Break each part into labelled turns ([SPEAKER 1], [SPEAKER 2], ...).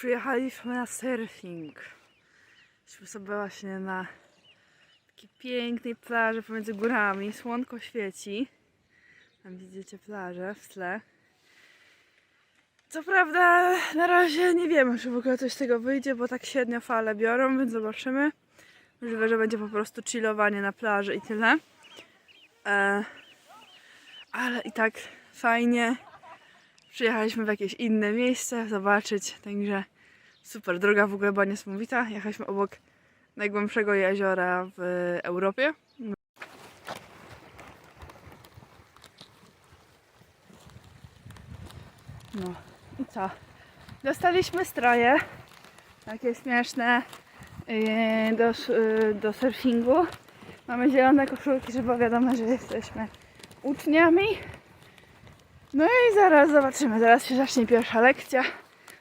[SPEAKER 1] Przyjechaliśmy na surfing. Szliśmy sobie właśnie na takiej pięknej plaży pomiędzy górami. Słonko świeci. Tam widzicie plażę w tle. Co prawda na razie nie wiemy, czy w ogóle coś z tego wyjdzie, bo tak średnio fale biorą, więc zobaczymy. Możliwe, że będzie po prostu chillowanie na plaży i tyle. Ale i tak fajnie. Przyjechaliśmy w jakieś inne miejsce zobaczyć, także super. Droga w ogóle była niesamowita. Jechaliśmy obok najgłębszego jeziora w Europie. No i co? Dostaliśmy stroje, takie śmieszne do surfingu. Mamy zielone koszulki, żeby było wiadomo, że jesteśmy uczniami. No i zaraz zobaczymy, zaraz się zacznie pierwsza lekcja. Mam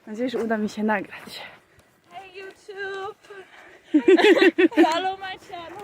[SPEAKER 1] nadzieję, że uda mi się nagrać.
[SPEAKER 2] Hey YouTube! Follow my channel!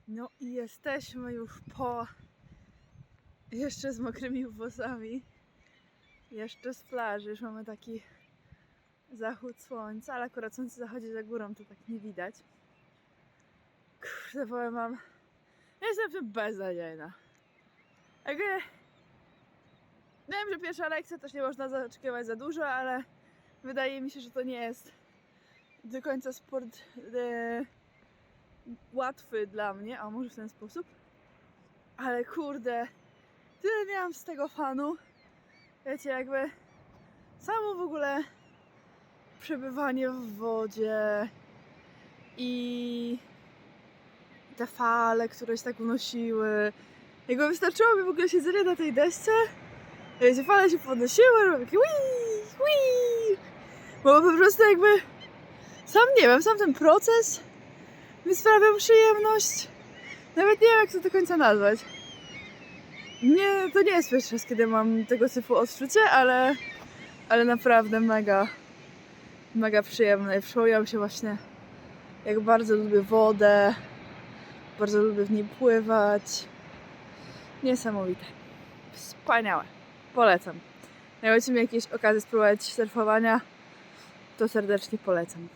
[SPEAKER 1] No i jesteśmy już jeszcze z mokrymi włosami. Jeszcze z plaży. Już mamy taki zachód słońca, ale akurat słońce zachodzi za górą, to tak nie widać. Kurde, powiem wam, ja jestem beznadziejna. Jakby wiem, że pierwsza lekcja też nie można oczekiwać za dużo, ale wydaje mi się, że to nie jest do końca sport łatwy dla mnie, a może w ten sposób. Ale kurde, tyle miałam z tego fanu. Wiecie, jakby samo w ogóle przebywanie w wodzie i te fale, które się tak unosiły. Jakby wystarczyło mi w ogóle siedzenie na tej desce, wiecie, fale się podnosiły, robię takie wii. Bo po prostu jakby sam nie wiem, sam ten proces mi sprawia przyjemność. Nawet nie wiem, jak to do końca nazwać. Nie, to nie jest pierwszy raz, kiedy mam tego typu odczucie, ale naprawdę mega przyjemne. Przypomniało mi się właśnie, jak bardzo lubię wodę, bardzo lubię w niej pływać. Niesamowite. Wspaniałe. Polecam. Jak będziecie mieli jakieś okazje spróbować surfowania, to serdecznie polecam.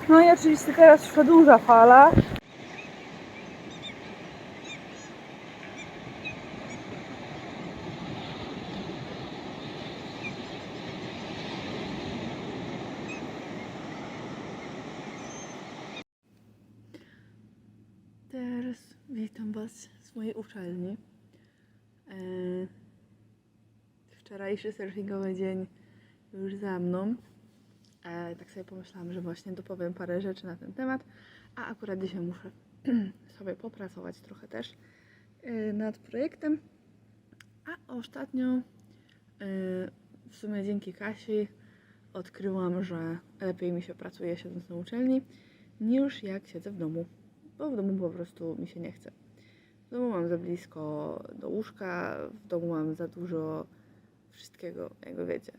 [SPEAKER 1] No i oczywiście teraz szła duża fala. Teraz witam Was z mojej uczelni. Wczorajszy surfingowy dzień już za mną. Tak sobie pomyślałam, że właśnie dopowiem parę rzeczy na ten temat, a akurat dzisiaj muszę sobie popracować trochę też nad projektem. A ostatnio w sumie dzięki Kasi odkryłam, że lepiej mi się pracuje siedząc na uczelni niż jak siedzę w domu, bo w domu po prostu mi się nie chce. W domu mam za blisko do łóżka, w domu mam za dużo wszystkiego, jakby wiecie.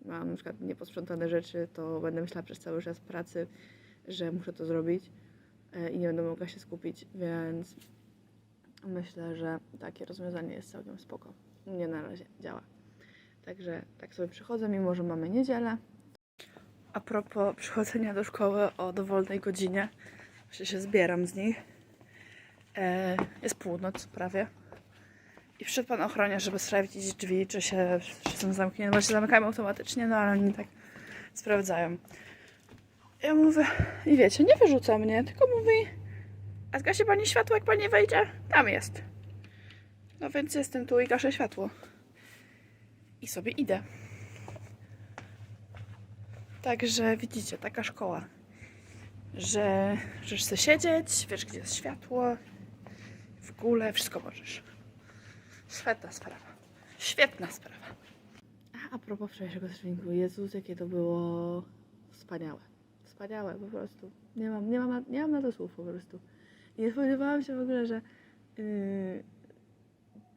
[SPEAKER 1] Mam na przykład nieposprzątane rzeczy, to będę myślała przez cały czas pracy, że muszę to zrobić i nie będę mogła się skupić, więc myślę, że takie rozwiązanie jest całkiem spoko. U mnie na razie działa. Także tak sobie przychodzę, mimo że mamy niedzielę. A propos przychodzenia do szkoły o dowolnej godzinie, właśnie się zbieram z nich. Jest północ prawie. I przyszedł pan ochroniarz, żeby sprawdzić drzwi, czy są zamknięte, bo się zamykają automatycznie, no ale oni tak sprawdzają. Ja mówię, i wiecie, nie wyrzuca mnie, tylko mówi, a zgasi pani światło, jak pani wejdzie? Tam jest. No więc jestem tu i gaszę światło. I sobie idę. Także widzicie, taka szkoła, że chcesz siedzieć, wiesz gdzie jest światło, w ogóle wszystko możesz. Świetna sprawa. Świetna sprawa. A propos wczorajszego treningu, Jezus, jakie to było wspaniałe. Wspaniałe po prostu. Nie mam na to słów po prostu. I nie spodziewałam się w ogóle, że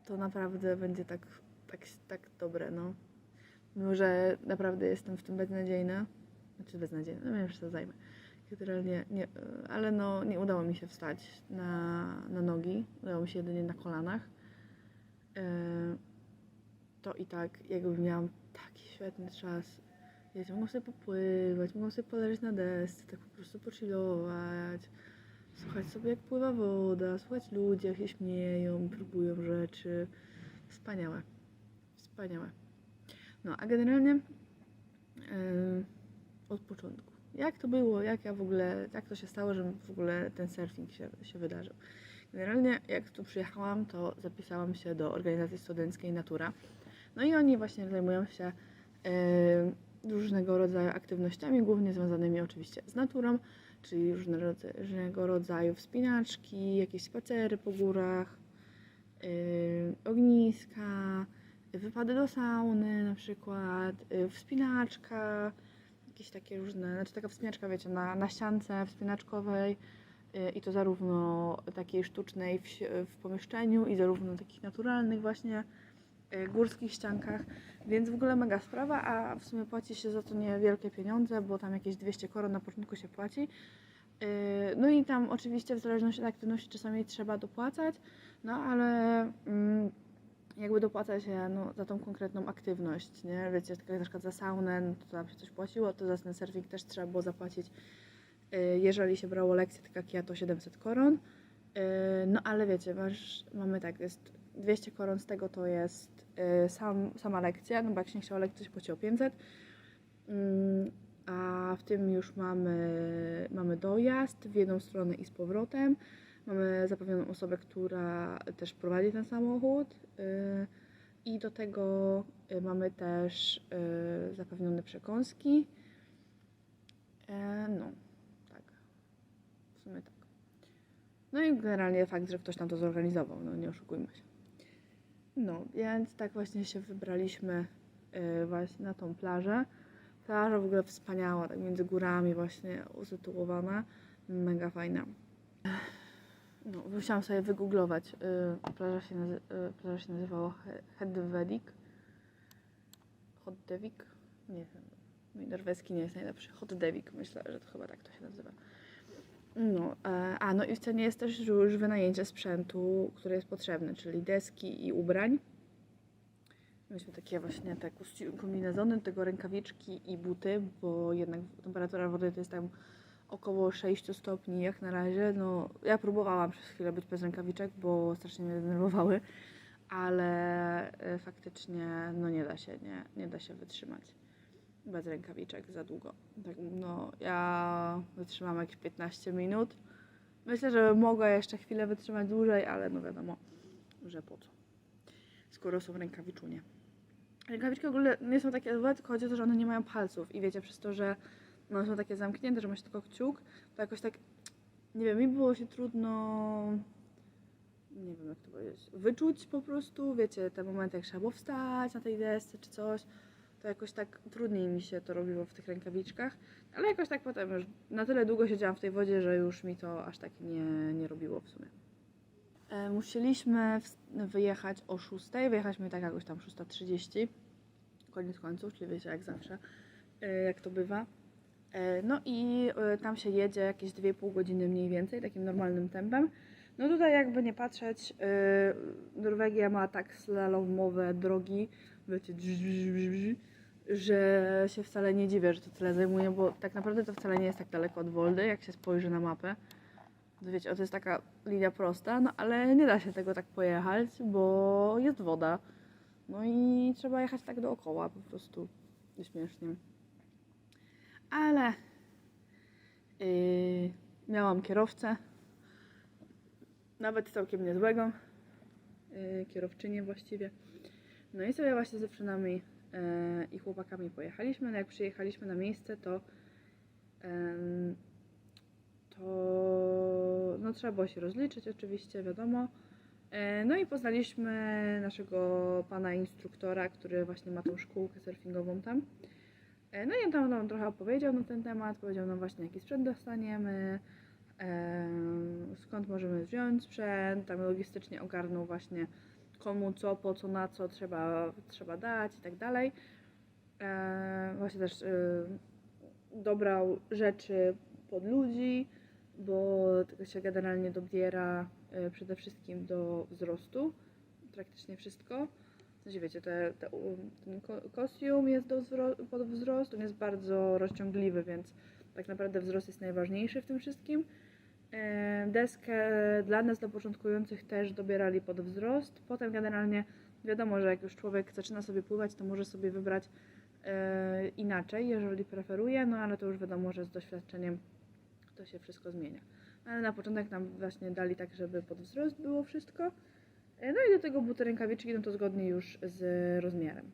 [SPEAKER 1] to naprawdę będzie tak dobre, no. Mimo, że naprawdę jestem w tym beznadziejna. Znaczy beznadziejna, no wiem, że to zajmę. Generalnie nie, ale no nie udało mi się wstać na nogi. Udało mi się jedynie na kolanach. To i tak jakby miałam taki świetny czas. Wiecie, mogłam sobie popływać, mogłam sobie poleżeć na desce, tak po prostu pochillować, słuchać sobie jak pływa woda, słuchać ludzi jak się śmieją, próbują rzeczy. Wspaniałe. Wspaniałe. No, a generalnie od początku. Jak to było, jak to się stało, że w ogóle ten surfing się wydarzył. Generalnie jak tu przyjechałam, to zapisałam się do organizacji studenckiej Natura. No i oni właśnie zajmują się różnego rodzaju aktywnościami, głównie związanymi oczywiście z naturą, czyli różnego rodzaju wspinaczki, jakieś spacery po górach, ogniska, wypady do sauny na przykład, wspinaczka, jakieś takie różne, znaczy taka wspinaczka, wiecie, na ściance wspinaczkowej i to zarówno takiej sztucznej w pomieszczeniu i zarówno takich naturalnych właśnie górskich ściankach, więc w ogóle mega sprawa, a w sumie płaci się za to niewielkie pieniądze, bo tam jakieś 200 koron na początku się płaci. No i tam oczywiście w zależności od aktywności czasami trzeba dopłacać, no ale jakby dopłaca się za tą konkretną aktywność, nie? Wiecie, tak jak na przykład za saunę, no to tam się coś płaciło, to za ten surfing też trzeba było zapłacić, jeżeli się brało lekcję, tak jak ja, to 700 koron, no ale wiecie, mamy tak, jest 200 koron, z tego to jest sama lekcja, no bo jak się nie chciało lekcji, to się płaciło 500, a w tym już mamy dojazd w jedną stronę i z powrotem. Mamy zapewnioną osobę, która też prowadzi ten samochód i do tego mamy też zapewnione przekąski. No, tak. W sumie tak. No i generalnie fakt, że ktoś nam to zorganizował, no nie oszukujmy się. No, więc tak właśnie się wybraliśmy właśnie na tą plażę. Plaża w ogóle wspaniała, tak między górami właśnie usytuowana. Mega fajna. No, musiałam sobie wygooglować. Plaża się nazywała Hedvig. Hoddevik? Nie wiem. Mój norweski nie jest najlepszy. Hoddevik, myślę, że to chyba tak to się nazywa. No, no i w cenie jest też już wynajęcie sprzętu, który jest potrzebny, czyli deski i ubrań. Mieliśmy takie właśnie te kombinezony, do tego rękawiczki i buty, bo jednak temperatura wody to jest tam około 6 stopni jak na razie. No, ja próbowałam przez chwilę być bez rękawiczek, bo strasznie mnie denerwowały, ale faktycznie no nie da się wytrzymać bez rękawiczek za długo. Tak, no, ja wytrzymam jakieś 15 minut. Myślę, że mogła jeszcze chwilę wytrzymać dłużej, ale no wiadomo, że po co, skoro są rękawiczunie. Rękawiczki w ogóle nie są takie złe, tylko chodzi o to, że one nie mają palców i wiecie, przez to, że no, są takie zamknięte, że ma się tylko kciuk, to jakoś tak, nie wiem, mi było się trudno, nie wiem jak to powiedzieć, wyczuć po prostu, wiecie, te momenty jak trzeba było wstać na tej desce czy coś, to jakoś tak trudniej mi się to robiło w tych rękawiczkach, ale jakoś tak potem już na tyle długo siedziałam w tej wodzie, że już mi to aż tak nie robiło w sumie. Musieliśmy wyjechać o 6, wyjechaliśmy tak jakoś tam 6:30, koniec końców, czyli wiecie jak zawsze, jak to bywa. No i tam się jedzie jakieś 2,5 godziny mniej więcej, takim normalnym tempem. No tutaj jakby nie patrzeć, Norwegia ma tak slalomowe drogi, wiecie, że się wcale nie dziwię, że to tyle zajmuje, bo tak naprawdę to wcale nie jest tak daleko od Woldy, jak się spojrzy na mapę. To wiecie, to jest taka linia prosta, no ale nie da się tego tak pojechać, bo jest woda. No i trzeba jechać tak dookoła po prostu, śmiesznie. Ale miałam kierowcę, nawet całkiem niezłego, kierowczynię właściwie. No i sobie właśnie z dziewczynami i chłopakami pojechaliśmy. No jak przyjechaliśmy na miejsce, to no trzeba było się rozliczyć oczywiście, wiadomo. No i poznaliśmy naszego pana instruktora, który właśnie ma tą szkółkę surfingową tam. No i on tam nam trochę opowiedział na ten temat, powiedział nam właśnie jaki sprzęt dostaniemy, skąd możemy wziąć sprzęt, tam logistycznie ogarnął właśnie komu co, po co, na co trzeba dać i tak dalej. Właśnie też dobrał rzeczy pod ludzi, bo tego się generalnie dobiera przede wszystkim do wzrostu, praktycznie wszystko. W sensie wiecie, ten kostium jest pod wzrost, on jest bardzo rozciągliwy, więc tak naprawdę wzrost jest najważniejszy w tym wszystkim. Deskę dla nas, dla początkujących też dobierali pod wzrost. Potem generalnie wiadomo, że jak już człowiek zaczyna sobie pływać, to może sobie wybrać inaczej, jeżeli preferuje, no ale to już wiadomo, że z doświadczeniem to się wszystko zmienia. Ale na początek nam właśnie dali tak, żeby pod wzrost było wszystko. No i do tego buty rękawiczki, no to zgodnie już z rozmiarem.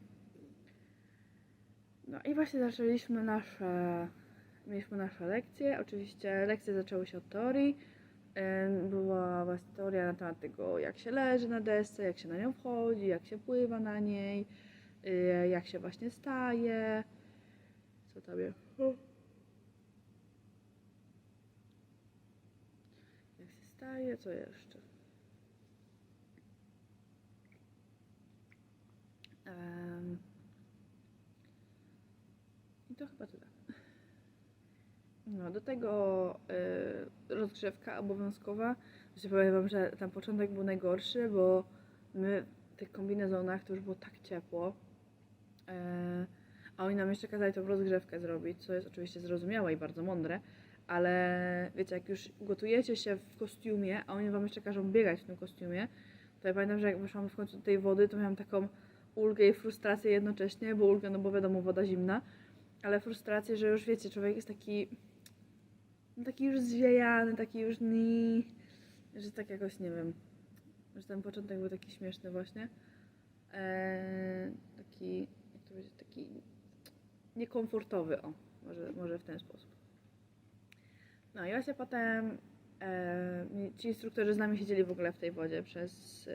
[SPEAKER 1] No i właśnie mieliśmy nasze lekcje. Oczywiście lekcje zaczęły się od teorii. Była właśnie teoria na temat tego, jak się leży na desce, jak się na nią wchodzi, jak się pływa na niej, jak się właśnie staje. Co tam jest? Jak się staje, co jeszcze? I to chyba tyle. No, do tego rozgrzewka obowiązkowa. Właśnie powiem wam, że tam początek był najgorszy, bo my w tych kombinezonach to już było tak ciepło, a oni nam jeszcze kazali tą rozgrzewkę zrobić, co jest oczywiście zrozumiałe i bardzo mądre, ale wiecie, jak już gotujecie się w kostiumie, a oni wam jeszcze każą biegać w tym kostiumie, to ja pamiętam, że jak wyszłam w końcu do tej wody, to miałam taką ulgę i frustrację jednocześnie, bo ulgę, no bo wiadomo, woda zimna, ale frustrację, że już wiecie, człowiek jest taki już zwiejany, taki już że tak jakoś, nie wiem, że ten początek był taki śmieszny właśnie. Taki, jak to powiedzieć, taki niekomfortowy, o, może w ten sposób. No i właśnie potem ci instruktorzy z nami siedzieli w ogóle w tej wodzie przez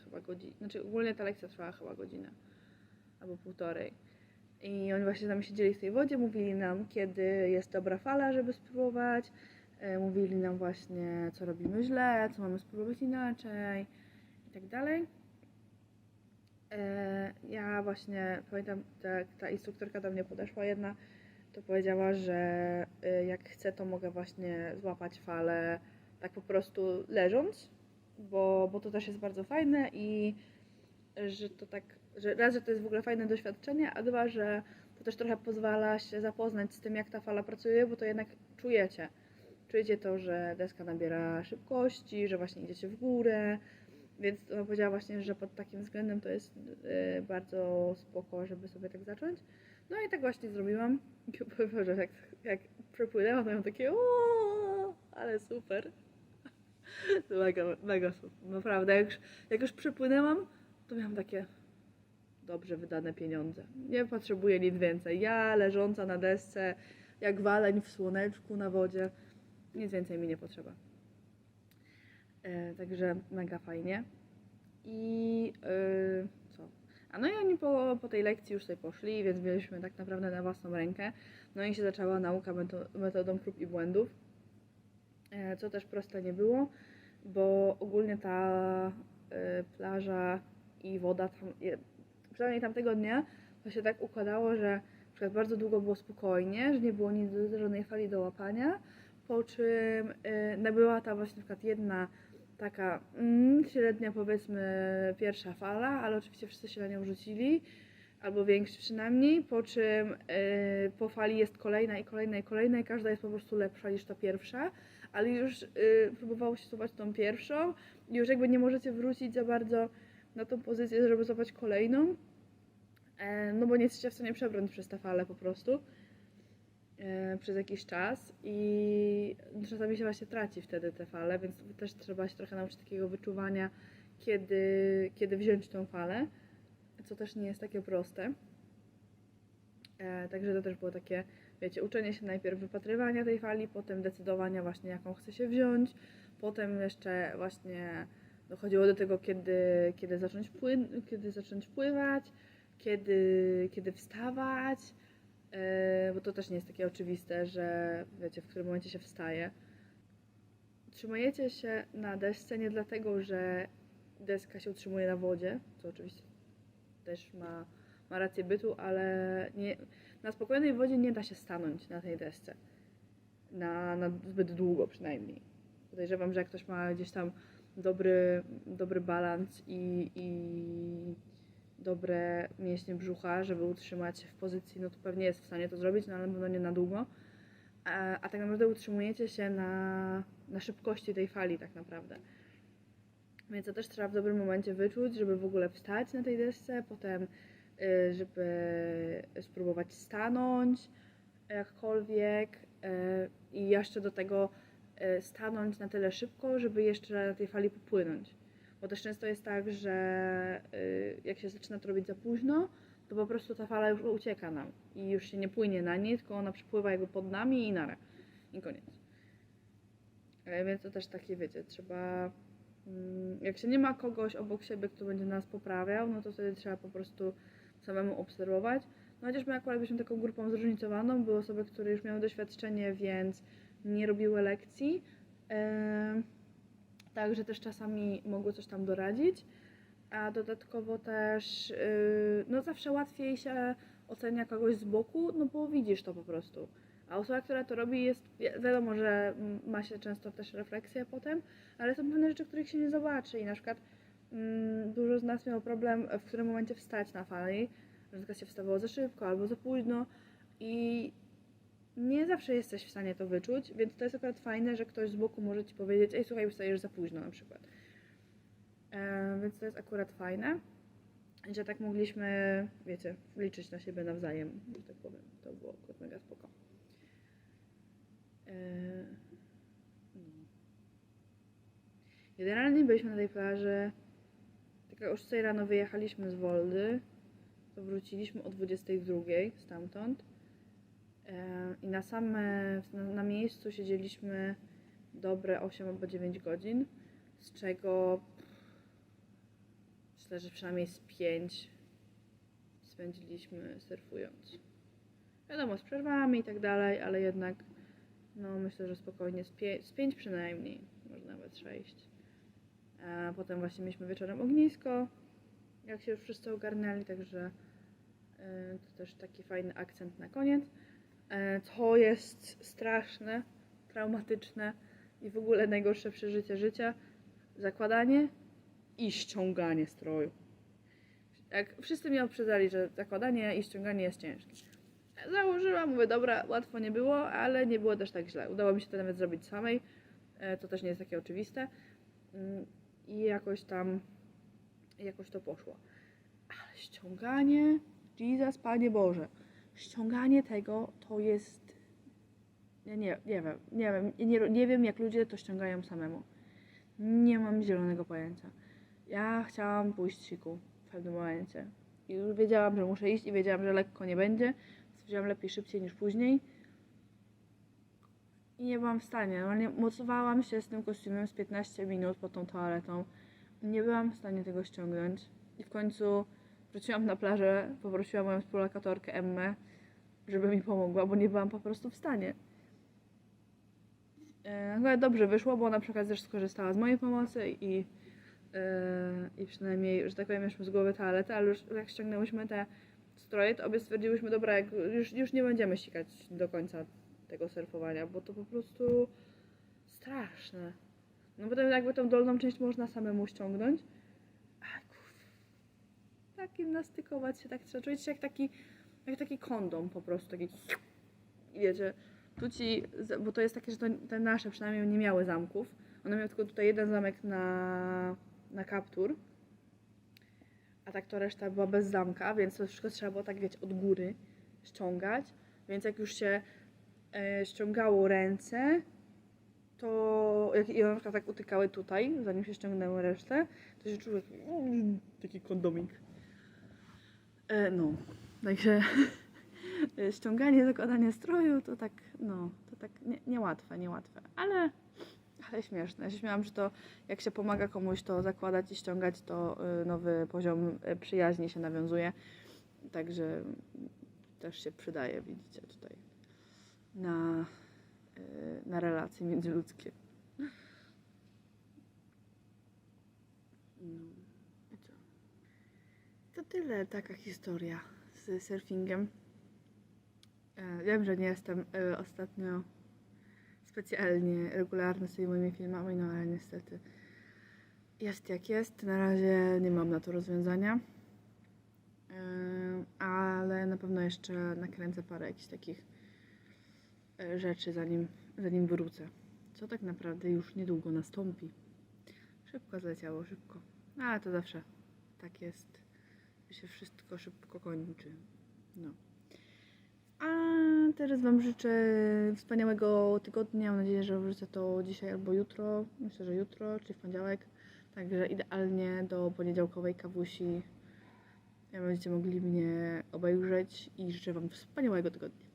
[SPEAKER 1] chyba godzinę, znaczy ogólnie ta lekcja trwała chyba godzinę albo półtorej. I oni właśnie z nami siedzieli w tej wodzie, mówili nam, kiedy jest dobra fala, żeby spróbować. Mówili nam właśnie, co robimy źle, co mamy spróbować inaczej i tak dalej. Ja właśnie pamiętam, ta instruktorka do mnie podeszła jedna, to powiedziała, że jak chcę, to mogę właśnie złapać falę tak po prostu leżąc, bo to też jest bardzo fajne i że to tak, że raz, że to jest w ogóle fajne doświadczenie, a dwa, że to też trochę pozwala się zapoznać z tym, jak ta fala pracuje, bo to jednak czujecie. Czujecie to, że deska nabiera szybkości, że właśnie idziecie w górę, więc ona powiedziała właśnie, że pod takim względem to jest bardzo spoko, żeby sobie tak zacząć. No i tak właśnie zrobiłam. I powiem, że jak przepłynęłam, to miałam takie ale super. Mega super. Naprawdę, jak już przepłynęłam, to miałam takie dobrze wydane pieniądze. Nie potrzebuję nic więcej. Ja leżąca na desce jak waleń w słoneczku na wodzie. Nic więcej mi nie potrzeba. Także mega fajnie. I co? No i oni po tej lekcji już sobie poszli, więc byliśmy tak naprawdę na własną rękę. No i się zaczęła nauka metodą prób i błędów, co też proste nie było, bo ogólnie ta plaża i woda tam, przynajmniej tamtego dnia, to się tak układało, że na przykład bardzo długo było spokojnie, że nie było nic, żadnej fali do łapania, po czym była tam właśnie na przykład jedna taka średnia, powiedzmy, pierwsza fala, ale oczywiście wszyscy się na nią rzucili, albo większa przynajmniej, po czym po fali jest kolejna i kolejna i kolejna i każda jest po prostu lepsza niż ta pierwsza, ale już próbowało się złapać tą pierwszą i już jakby nie możecie wrócić za bardzo na tą pozycję, żeby złapać kolejną, no bo nie jesteście w stanie przebrnąć przez tę falę po prostu przez jakiś czas i czasami się właśnie traci wtedy te fale, więc też trzeba się trochę nauczyć takiego wyczuwania, kiedy wziąć tą falę, co też nie jest takie proste. Także to też było takie, wiecie, uczenie się najpierw wypatrywania tej fali, potem decydowania właśnie jaką chce się wziąć, potem jeszcze właśnie dochodziło do tego, kiedy zacząć pływać, kiedy wstawać, bo to też nie jest takie oczywiste, że wiecie, w którym momencie się wstaje. Utrzymujecie się na desce nie dlatego, że deska się utrzymuje na wodzie, co oczywiście też ma rację bytu, ale na spokojnej wodzie nie da się stanąć na tej desce. Na zbyt długo przynajmniej. Podejrzewam, że jak ktoś ma gdzieś tam dobry balans i dobre mięśnie brzucha, żeby utrzymać się w pozycji, no to pewnie jest w stanie to zrobić, no ale na pewno nie na długo. A tak naprawdę utrzymujecie się na szybkości tej fali tak naprawdę. Więc to też trzeba w dobrym momencie wyczuć, żeby w ogóle wstać na tej desce, potem żeby spróbować stanąć jakkolwiek i jeszcze do tego stanąć na tyle szybko, żeby jeszcze na tej fali popłynąć. Bo też często jest tak, że jak się zaczyna to robić za późno, to po prostu ta fala już ucieka nam i już się nie płynie na niej, tylko ona przepływa jakby pod nami i nara. I koniec. Więc to też takie, wiecie, trzeba... Jak się nie ma kogoś obok siebie, kto będzie nas poprawiał, no to wtedy trzeba po prostu samemu obserwować. No chociaż my akurat byliśmy taką grupą zróżnicowaną, były osoby, które już miały doświadczenie, więc nie robiły lekcji. Także też czasami mogły coś tam doradzić. A dodatkowo też, no zawsze łatwiej się ocenia kogoś z boku, no bo widzisz to po prostu. A osoba, która to robi, jest, wiadomo, że ma się często też refleksję potem, ale są pewne rzeczy, których się nie zobaczy i na przykład dużo z nas miało problem, w którym momencie wstać na fali, że na przykład się wstawało za szybko albo za późno i nie zawsze jesteś w stanie to wyczuć, więc to jest akurat fajne, że ktoś z boku może ci powiedzieć: ej, słuchaj, wstajesz za późno na przykład. Więc to jest akurat fajne, że tak mogliśmy, wiecie, liczyć na siebie nawzajem, że tak powiem. To było akurat mega spoko. No. Generalnie byliśmy na tej plaży, tak o 6 rano wyjechaliśmy z Woldy, to wróciliśmy o 22 stamtąd i na miejscu siedzieliśmy dobre 8 albo 9 godzin, z czego myślę, że przynajmniej z 5 spędziliśmy surfując. Wiadomo, z przerwami i tak dalej, ale jednak no myślę, że spokojnie z 5 przynajmniej, może nawet 6. A potem właśnie mieliśmy wieczorem ognisko, jak się już wszyscy ogarniali, także to też taki fajny akcent na koniec. To jest straszne, traumatyczne i w ogóle najgorsze przeżycie życia. Zakładanie i ściąganie stroju. Jak wszyscy mnie uprzedzali, że zakładanie i ściąganie jest ciężkie. Założyłam, mówię, dobra, łatwo nie było, ale nie było też tak źle. Udało mi się to nawet zrobić samej. To też nie jest takie oczywiste. I jakoś to poszło. Ale ściąganie, Jesus, Panie Boże, ściąganie tego to jest... Ja nie wiem jak ludzie to ściągają samemu. Nie mam zielonego pojęcia. Ja chciałam pójść siku w pewnym momencie. I już wiedziałam, że muszę iść i wiedziałam, że lekko nie będzie. Stwierdziłam lepiej szybciej niż później. i nie byłam w stanie. Normalnie mocowałam się z tym kostiumem z 15 minut pod tą toaletą. Nie byłam w stanie tego ściągnąć. I w końcu wróciłam na plażę, poprosiłam moją współlokatorkę Emmę, żeby mi pomogła, bo nie byłam po prostu w stanie. Chyba dobrze wyszło, bo ona przy okazji też skorzystała z mojej pomocy i przynajmniej, że tak powiem, mieliśmy z głowy toaletę, ale już jak ściągnęłyśmy te stroje, to obie stwierdziłyśmy, dobra, jak już nie będziemy ścigać do końca tego surfowania, bo to po prostu straszne. No potem jakby tą dolną część można samemu ściągnąć, ale kurde, tak gimnastykować się, tak trzeba czuć się jak taki kondom po prostu, taki, wiecie, tu ci, bo to jest takie, że te nasze przynajmniej nie miały zamków, one miały tylko tutaj jeden zamek na kaptur, a tak to reszta była bez zamka, więc to wszystko trzeba było tak, wiecie, od góry ściągać, więc jak już się ściągało ręce, to i one na przykład tak utykały tutaj, zanim się ściągnęły resztę, to się czuł taki kondomik. No, także ściąganie, zakładanie stroju to tak, no, to tak niełatwe, ale śmieszne. Ja się śmiałam, że to jak się pomaga komuś to zakładać i ściągać, to nowy poziom przyjaźni się nawiązuje, także też się przydaje, widzicie, tutaj na relacje międzyludzkie. No, i co? To tyle, taka historia z surfingiem. Wiem, że nie jestem ostatnio specjalnie regularny z tymi moimi filmami, no ale niestety jest jak jest. Na razie nie mam na to rozwiązania, ale na pewno jeszcze nakręcę parę jakichś takich rzeczy, zanim wrócę. Co tak naprawdę już niedługo nastąpi. Szybko zleciało, szybko. No, ale to zawsze tak jest, że się wszystko szybko kończy. No. A teraz Wam życzę wspaniałego tygodnia. Mam nadzieję, że wrócę to dzisiaj albo jutro. Myślę, że jutro, czy w poniedziałek. Także idealnie do poniedziałkowej kawusi będziecie mogli mnie obejrzeć i życzę Wam wspaniałego tygodnia.